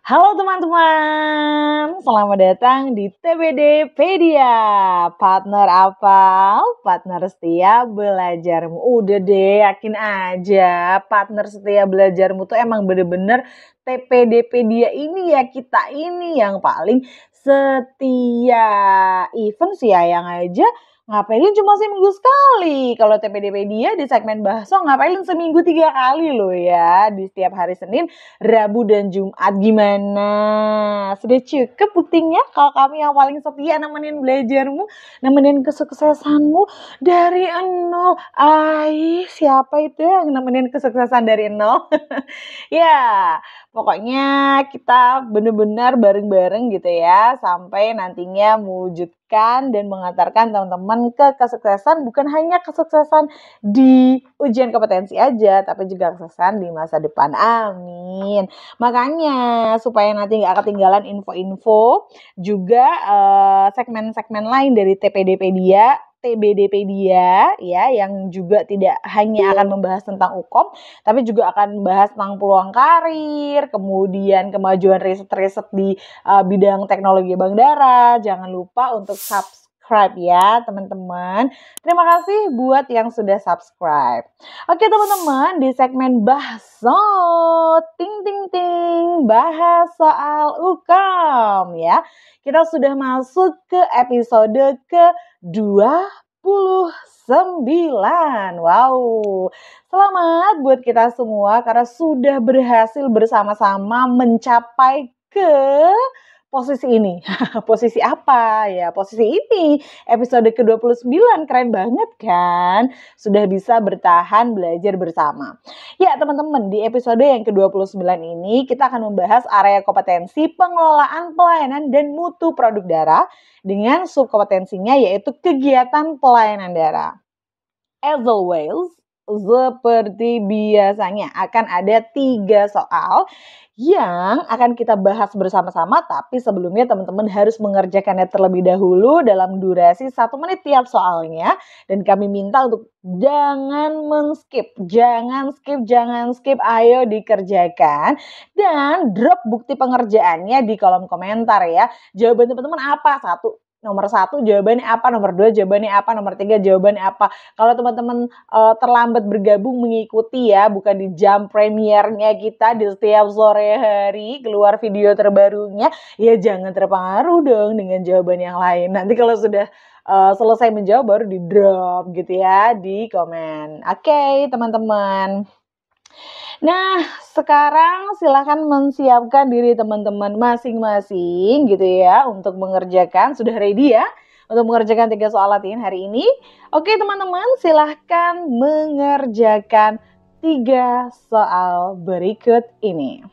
Halo teman-teman, selamat datang di TBDpedia. Partner apa? Partner setia belajarmu. Udah deh, yakin aja partner setia belajarmu tuh emang bener-bener TPDpedia ini ya, kita ini yang paling setia. Even sih yang aja ngapain cuma seminggu sekali. Kalau TPDpedia di segmen Bahso ngapain seminggu 3 kali loh ya. Di setiap hari Senin, Rabu dan Jumat. Gimana? Sudah cukup buktinya kalau kamu yang paling setia nemenin belajarmu, nemenin kesuksesanmu dari nol. Siapa itu yang nemenin kesuksesan dari nol? Ya, pokoknya kita benar-benar bareng-bareng gitu ya sampai nantinya mewujudkan dan mengantarkan teman-teman ke kesuksesan, bukan hanya kesuksesan di ujian kompetensi aja, tapi juga kesuksesan di masa depan. Amin. Makanya supaya nanti nggak ketinggalan info-info juga segmen-segmen lain dari TPDpedia, TBDpedia ya, yang juga tidak hanya akan membahas tentang UKOM, tapi juga akan membahas tentang peluang karir, kemudian kemajuan riset-riset di bidang teknologi Bank Dara. Jangan lupa untuk subscribe ya teman-teman. Terima kasih buat yang sudah subscribe. Oke teman-teman, di segmen Bahso, ting ting ting, bahas soal UKOM ya. Kita sudah masuk ke episode ke-29. Wow, selamat buat kita semua karena sudah berhasil bersama-sama mencapai ke posisi ini. Posisi apa ya? Posisi ini. Episode ke-29, keren banget kan? Sudah bisa bertahan belajar bersama. Ya teman-teman, di episode yang ke-29 ini kita akan membahas area kompetensi pengelolaan pelayanan dan mutu produk Dara dengan subkompetensinya yaitu kegiatan pelayanan Dara. As always, seperti biasanya akan ada 3 soal yang akan kita bahas bersama-sama, tapi sebelumnya teman-teman harus mengerjakannya terlebih dahulu dalam durasi 1 menit tiap soalnya. Dan kami minta untuk jangan skip, ayo dikerjakan. Dan drop bukti pengerjaannya di kolom komentar ya. Jawaban teman-teman apa? Nomor 1 jawabannya apa, nomor 2 jawabannya apa, nomor 3 jawabannya apa. Kalau teman-teman terlambat bergabung mengikuti ya, bukan di jam premiernya kita di setiap sore hari keluar video terbarunya, ya jangan terpengaruh dong dengan jawaban yang lain. Nanti kalau sudah selesai menjawab baru di drop gitu ya di komen. Oke, teman-teman. Nah, sekarang silakan menyiapkan diri teman-teman masing-masing gitu ya untuk mengerjakan. Sudah ready ya untuk mengerjakan 3 soal latihan hari ini? Oke teman-teman, silahkan mengerjakan 3 soal berikut ini.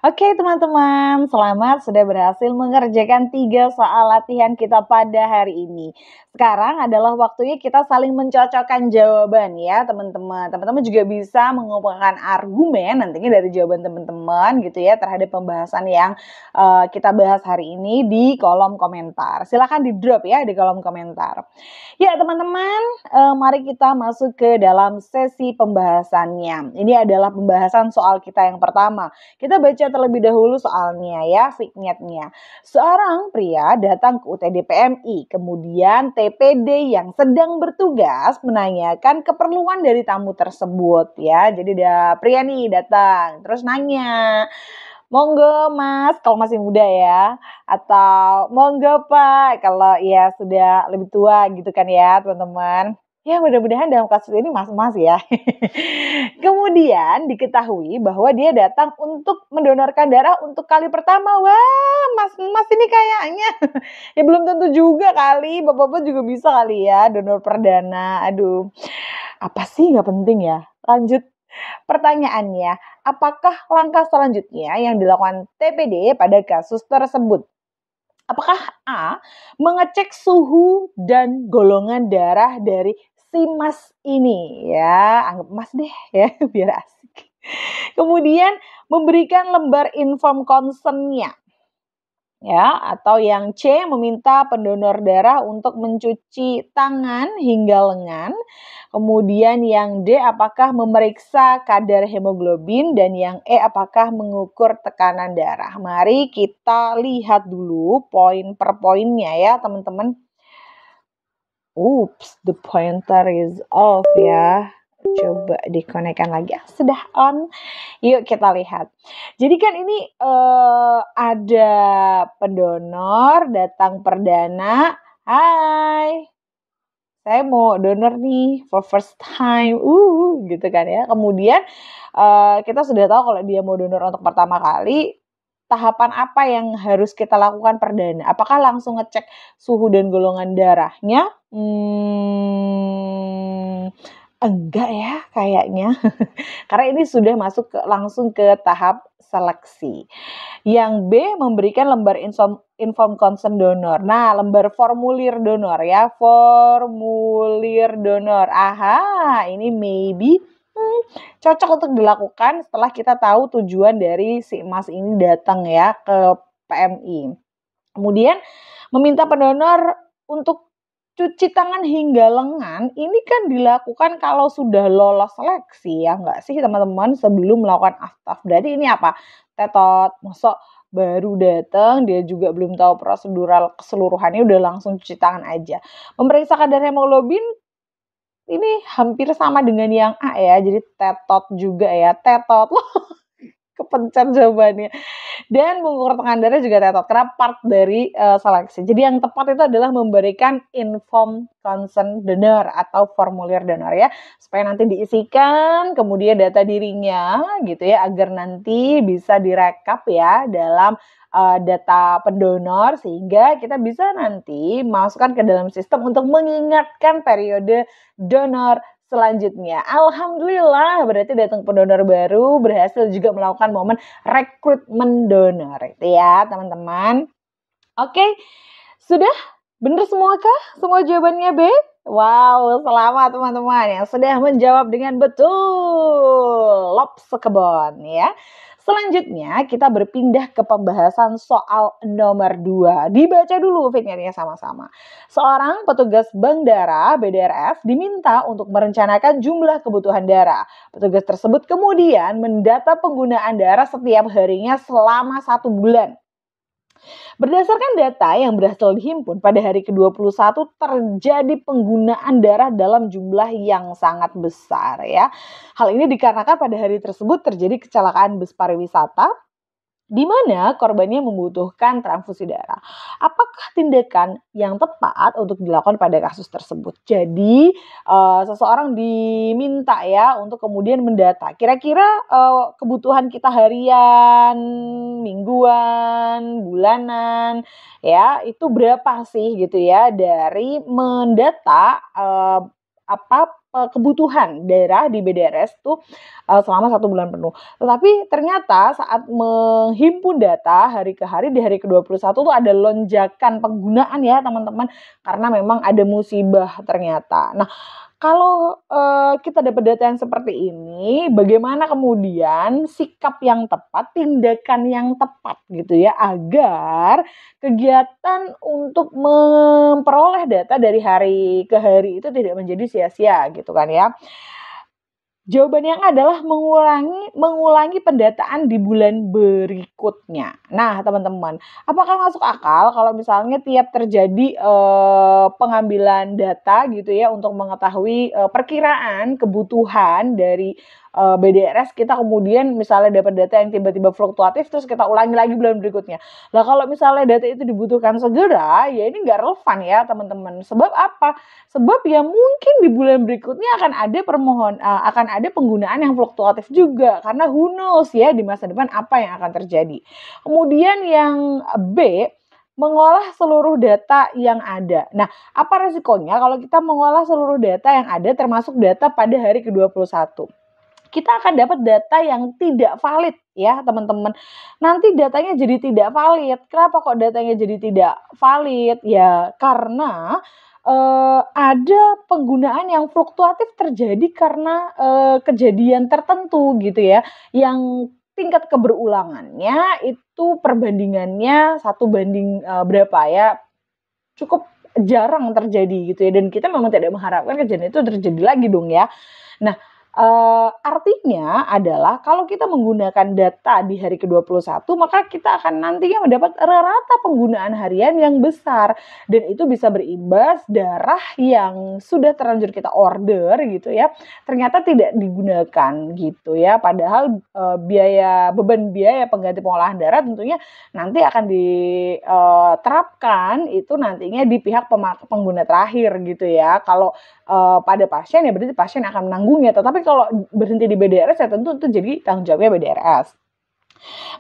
Oke teman-teman, selamat sudah berhasil mengerjakan 3 soal latihan kita pada hari ini. Sekarang adalah waktunya kita saling mencocokkan jawaban ya teman-teman. Teman-teman juga bisa mengumpulkan argumen nantinya dari jawaban teman-teman gitu ya terhadap pembahasan yang kita bahas hari ini di kolom komentar. Silahkan di drop ya di kolom komentar. Ya teman-teman, mari kita masuk ke dalam sesi pembahasannya. Ini adalah pembahasan soal kita yang pertama. Kita baca terlebih dahulu soalnya ya, vignette-nya. Seorang pria datang ke UTD PMI, kemudian TPD yang sedang bertugas menanyakan keperluan dari tamu tersebut ya. Jadi ada pria nih datang, terus nanya, "Monggo Mas," kalau masih muda ya, atau "Monggo Pak," kalau ya sudah lebih tua gitu kan ya teman-teman. Ya mudah-mudahan dalam kasus ini mas-mas ya. Kemudian diketahui bahwa dia datang untuk mendonorkan darah untuk kali pertama. Wah, mas-mas ini kayaknya ya belum tentu juga kali, bapak-bapak juga bisa kali ya donor perdana. Aduh, apa sih nggak penting ya? Lanjut pertanyaannya, apakah langkah selanjutnya yang dilakukan TPD pada kasus tersebut? Apakah A, mengecek suhu dan golongan darah dari si Mas ini ya, anggap Mas deh ya biar asik. Kemudian memberikan lembar inform consent-nya ya, atau yang C, meminta pendonor darah untuk mencuci tangan hingga lengan. Kemudian yang D, apakah memeriksa kadar hemoglobin, dan yang E, apakah mengukur tekanan darah. Mari kita lihat dulu poin per poinnya ya teman-teman. Oops, the pointer is off ya. Coba dikonekkan lagi. Sudah on. Yuk kita lihat. Jadi kan ini ada pendonor datang perdana. Hai, saya mau donor nih for first time. Gitu kan ya. Kemudian kita sudah tahu kalau dia mau donor untuk pertama kali, tahapan apa yang harus kita lakukan perdana? Apakah langsung ngecek suhu dan golongan darahnya? Enggak ya kayaknya. Karena ini sudah masuk langsung ke tahap seleksi. Yang B, memberikan lembar inform consent donor. Nah, lembar formulir donor ya, formulir donor. Aha, ini maybe cocok untuk dilakukan setelah kita tahu tujuan dari si Mas ini datang ya ke PMI. Kemudian meminta pendonor untuk cuci tangan hingga lengan, ini kan dilakukan kalau sudah lolos seleksi ya nggak sih teman-teman, sebelum melakukan aftaf. Berarti ini apa? Tetot, masa baru datang dia juga belum tahu prosedural keseluruhannya udah langsung cuci tangan aja. Memeriksa kadar hemoglobin ini hampir sama dengan yang A ya, jadi tetot juga ya, tetot. Kepencet jawabannya. Dan mengukur tekanan darah juga tetot, karena part dari seleksi. Jadi yang tepat itu adalah memberikan inform consent donor atau formulir donor ya, supaya nanti diisikan, kemudian data dirinya gitu ya, agar nanti bisa direkap ya dalam data pendonor, sehingga kita bisa nanti masukkan ke dalam sistem untuk mengingatkan periode donor selanjutnya. Alhamdulillah berarti datang pendonor baru, berhasil juga melakukan momen rekrutmen donor itu ya teman-teman. Oke, sudah benar semua kah? Semua jawabannya B? Wow, selamat teman-teman yang sudah menjawab dengan betul. Lops sekebon ya. Selanjutnya kita berpindah ke pembahasan soal nomor 2. Dibaca dulu vignette-nya sama-sama. Seorang petugas bank darah BDRF diminta untuk merencanakan jumlah kebutuhan darah. Petugas tersebut kemudian mendata penggunaan darah setiap harinya selama 1 bulan. Berdasarkan data yang berhasil dihimpun pada hari ke-21 terjadi penggunaan darah dalam jumlah yang sangat besar ya. Hal ini dikarenakan pada hari tersebut terjadi kecelakaan bus pariwisata di mana korbannya membutuhkan transfusi darah. Apakah tindakan yang tepat untuk dilakukan pada kasus tersebut? Jadi seseorang diminta ya untuk kemudian mendata kira-kira kebutuhan kita harian, mingguan, bulanan ya itu berapa sih gitu ya, dari mendata kebutuhan daerah di BDRS tuh selama 1 bulan penuh. Tetapi ternyata saat menghimpun data hari ke hari di hari ke-21 tuh ada lonjakan penggunaan ya teman-teman, karena memang ada musibah ternyata. Nah, kalau, kita dapat data yang seperti ini, bagaimana kemudian sikap yang tepat, tindakan yang tepat gitu ya, agar kegiatan untuk memperoleh data dari hari ke hari itu tidak menjadi sia-sia gitu kan ya. Jawabannya adalah mengulangi pendataan di bulan berikutnya. Nah, teman-teman, apakah masuk akal kalau misalnya tiap terjadi, pengambilan data gitu ya untuk mengetahui, perkiraan kebutuhan dari, BDRS kita kemudian misalnya dapat data yang tiba-tiba fluktuatif terus kita ulangi lagi bulan berikutnya. Lah kalau misalnya data itu dibutuhkan segera, ya ini nggak relevan ya teman-teman. Sebab apa? Sebab ya mungkin di bulan berikutnya akan ada penggunaan yang fluktuatif juga karena who knows ya di masa depan apa yang akan terjadi. Kemudian yang B, mengolah seluruh data yang ada. Nah, apa resikonya kalau kita mengolah seluruh data yang ada termasuk data pada hari ke-21? Kita akan dapat data yang tidak valid ya teman-teman. Nanti datanya jadi tidak valid. Kenapa kok datanya jadi tidak valid? Ya karena ada penggunaan yang fluktuatif terjadi karena, kejadian tertentu gitu ya, yang tingkat keberulangannya itu perbandingannya 1 banding, berapa ya, cukup jarang terjadi gitu ya, dan kita memang tidak mengharapkan kejadian itu terjadi lagi dong ya. Nah, artinya adalah kalau kita menggunakan data di hari ke-21 maka kita akan nantinya mendapat rata penggunaan harian yang besar dan itu bisa berimbas darah yang sudah terlanjur kita order gitu ya, ternyata tidak digunakan gitu ya. Padahal, beban biaya pengganti pengolahan darah tentunya nanti akan diterapkan itu nantinya di pihak pengguna terakhir gitu ya. Kalau pada pasien ya berarti pasien akan menanggungnya, tetapi kalau berhenti di BDRS ya tentu itu jadi tanggung jawabnya BDRS.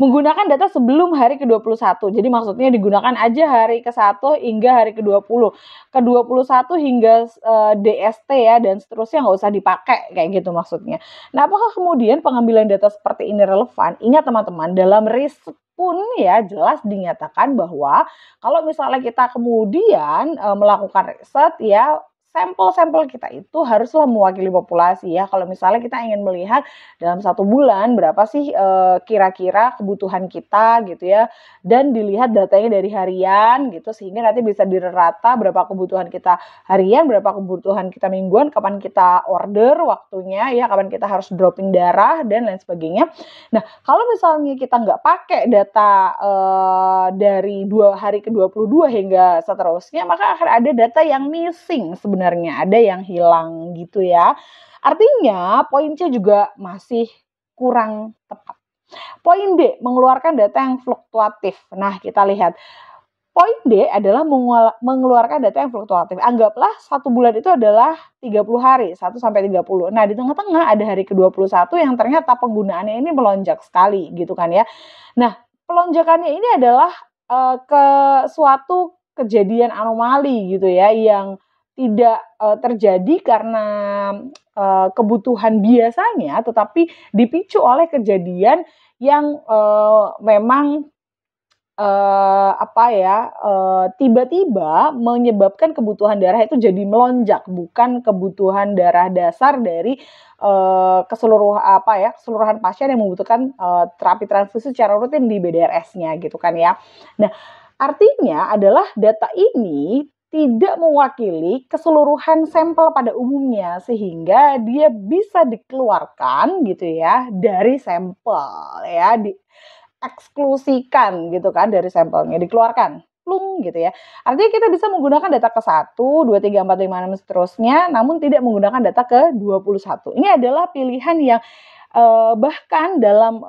Menggunakan data sebelum hari ke-21. Jadi maksudnya digunakan aja hari ke-1 hingga hari ke-20. Ke-21 hingga, DST ya dan seterusnya nggak usah dipakai, kayak gitu maksudnya. Nah, apakah kemudian pengambilan data seperti ini relevan? Ingat teman-teman, dalam riset pun ya jelas dinyatakan bahwa kalau misalnya kita kemudian, melakukan riset ya, sampel-sampel kita itu haruslah mewakili populasi ya. Kalau misalnya kita ingin melihat dalam 1 bulan berapa sih, kira-kira kebutuhan kita gitu ya, dan dilihat datanya dari harian gitu sehingga nanti bisa dirata berapa kebutuhan kita harian, berapa kebutuhan kita mingguan, kapan kita order waktunya ya, kapan kita harus dropping darah dan lain sebagainya. Nah, kalau misalnya kita nggak pakai data, dari hari ke-22 hingga seterusnya, maka akan ada data yang missing sebenarnya, ada yang hilang gitu ya. Artinya poin C juga masih kurang tepat. Poin D, mengeluarkan data yang fluktuatif. Nah, kita lihat. Poin D adalah mengeluarkan data yang fluktuatif. Anggaplah 1 bulan itu adalah 30 hari, 1 sampai 30. Nah, di tengah-tengah ada hari ke-21 yang ternyata penggunaannya ini melonjak sekali gitu kan ya. Nah, pelonjakannya ini adalah, ke suatu kejadian anomali gitu ya, yang tidak, terjadi karena, kebutuhan biasanya, tetapi dipicu oleh kejadian yang, memang tiba-tiba menyebabkan kebutuhan darah itu jadi melonjak, bukan kebutuhan darah dasar dari, keseluruhan pasien yang membutuhkan, terapi transfusi secara rutin di BDRS-nya gitu kan ya. Nah, artinya adalah data ini tidak mewakili keseluruhan sampel pada umumnya, sehingga dia bisa dikeluarkan gitu ya dari sampel ya, eksklusikan gitu kan dari sampelnya, dikeluarkan, plung gitu ya. Artinya kita bisa menggunakan data ke-1, 2, 3, 4, 5, 6 seterusnya, namun tidak menggunakan data ke-21. Ini adalah pilihan yang, bahkan dalam,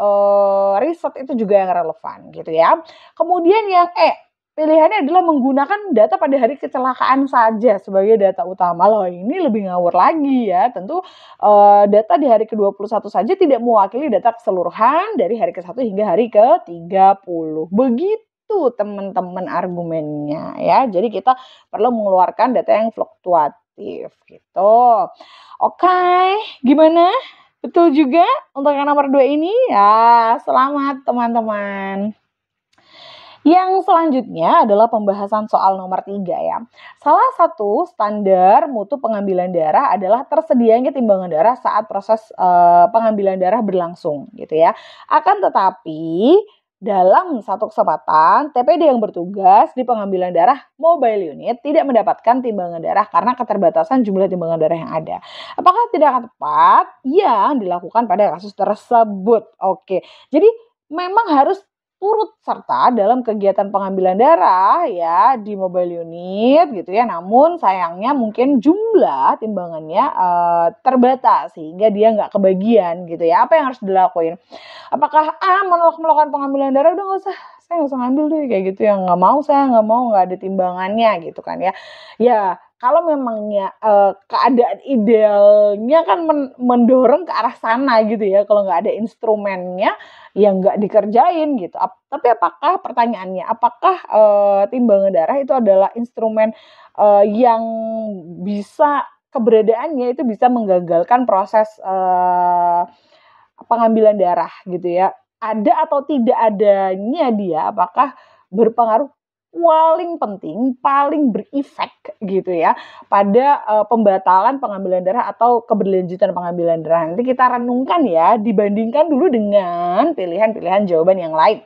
riset itu juga yang relevan gitu ya. Kemudian yang E, pilihannya adalah menggunakan data pada hari kecelakaan saja sebagai data utama. Loh ini lebih ngawur lagi ya, tentu data di hari ke-21 saja tidak mewakili data keseluruhan dari hari ke-1 hingga hari ke-30. Begitu itu teman-teman argumennya ya. Jadi kita perlu mengeluarkan data yang fluktuatif gitu. Oke, gimana? Betul juga untuk yang nomor 2 ini? Ya, selamat teman-teman. Yang selanjutnya adalah pembahasan soal nomor 3 ya. Salah satu standar mutu pengambilan darah adalah tersedianya timbangan darah saat proses pengambilan darah berlangsung gitu ya. Akan tetapi dalam satu kesempatan, TPD yang bertugas di pengambilan darah mobile unit tidak mendapatkan timbangan darah karena keterbatasan jumlah timbangan darah yang ada. Apakah tidak tepat yang dilakukan pada kasus tersebut? Oke, jadi memang harus turut serta dalam kegiatan pengambilan darah ya di mobile unit gitu ya. Namun sayangnya mungkin jumlah timbangannya terbatas sehingga dia nggak kebagian gitu ya. Apa yang harus dilakuin? Apakah menolak melakukan pengambilan darah? Udah nggak usah, saya nggak usah ngambil deh kayak gitu ya. Nggak mau, saya nggak mau, nggak ada timbangannya gitu kan ya. Ya kalau memangnya keadaan idealnya kan mendorong ke arah sana gitu ya. Kalau nggak ada instrumennya ya nggak dikerjain gitu. Tapi apakah pertanyaannya, apakah timbangan darah itu adalah instrumen yang bisa keberadaannya itu bisa menggagalkan proses pengambilan darah gitu ya. Ada atau tidak adanya dia apakah berpengaruh paling penting, paling berefek gitu ya pada pembatalan pengambilan darah atau keberlanjutan pengambilan darah. Nanti kita renungkan ya, dibandingkan dulu dengan pilihan-pilihan jawaban yang lain.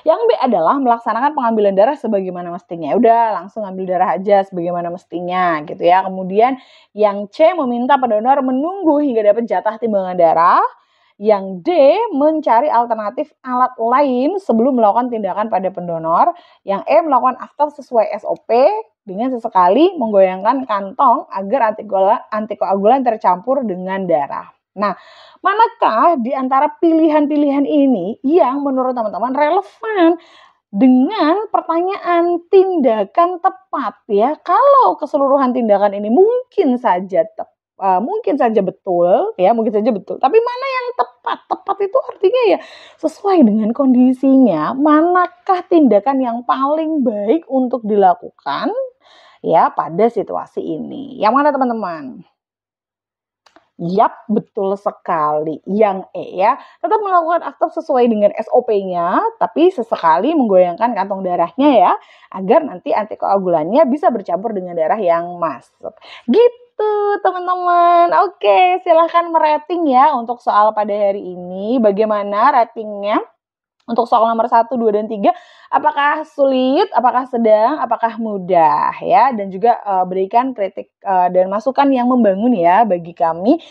Yang B adalah melaksanakan pengambilan darah sebagaimana mestinya. Udah langsung ambil darah aja sebagaimana mestinya gitu ya. Kemudian yang C meminta pendonor menunggu hingga dapat jatah timbangan darah. Yang D mencari alternatif alat lain sebelum melakukan tindakan pada pendonor. Yang E melakukan after sesuai SOP dengan sesekali menggoyangkan kantong agar antikoagulan tercampur dengan darah. Nah, manakah di antara pilihan-pilihan ini yang menurut teman-teman relevan dengan pertanyaan tindakan tepat ya? Kalau keseluruhan tindakan ini mungkin saja betul ya, mungkin saja betul. Tapi mana yang tepat? Tepat itu artinya ya sesuai dengan kondisinya. Manakah tindakan yang paling baik untuk dilakukan ya pada situasi ini? Yang mana teman-teman? Yap, betul sekali. Yang E ya, tetap melakukan after sesuai dengan SOP-nya, tapi sesekali menggoyangkan kantong darahnya ya, agar nanti antikoagulannya bisa bercampur dengan darah yang masuk. Gitu teman-teman. Oke, silahkan merating ya untuk soal pada hari ini. Bagaimana ratingnya? Untuk soal nomor 1, 2, dan 3, apakah sulit, apakah sedang, apakah mudah ya, dan juga berikan kritik dan masukan yang membangun ya bagi kami.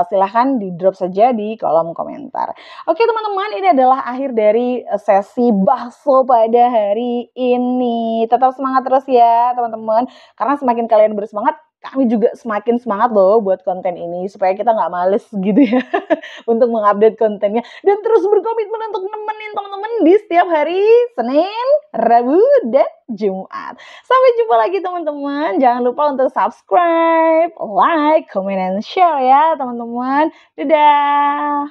Silahkan di drop saja di kolom komentar. Oke teman-teman, ini adalah akhir dari sesi bakso pada hari ini. Tetap semangat terus ya teman-teman, karena semakin kalian bersemangat, kami juga semakin semangat loh buat konten ini supaya kita nggak males gitu ya untuk mengupdate kontennya dan terus berkomitmen untuk nemenin teman-teman di setiap hari Senin, Rabu, dan Jumat. Sampai jumpa lagi teman-teman. Jangan lupa untuk subscribe, like, comment, and share ya teman-teman. Dadah.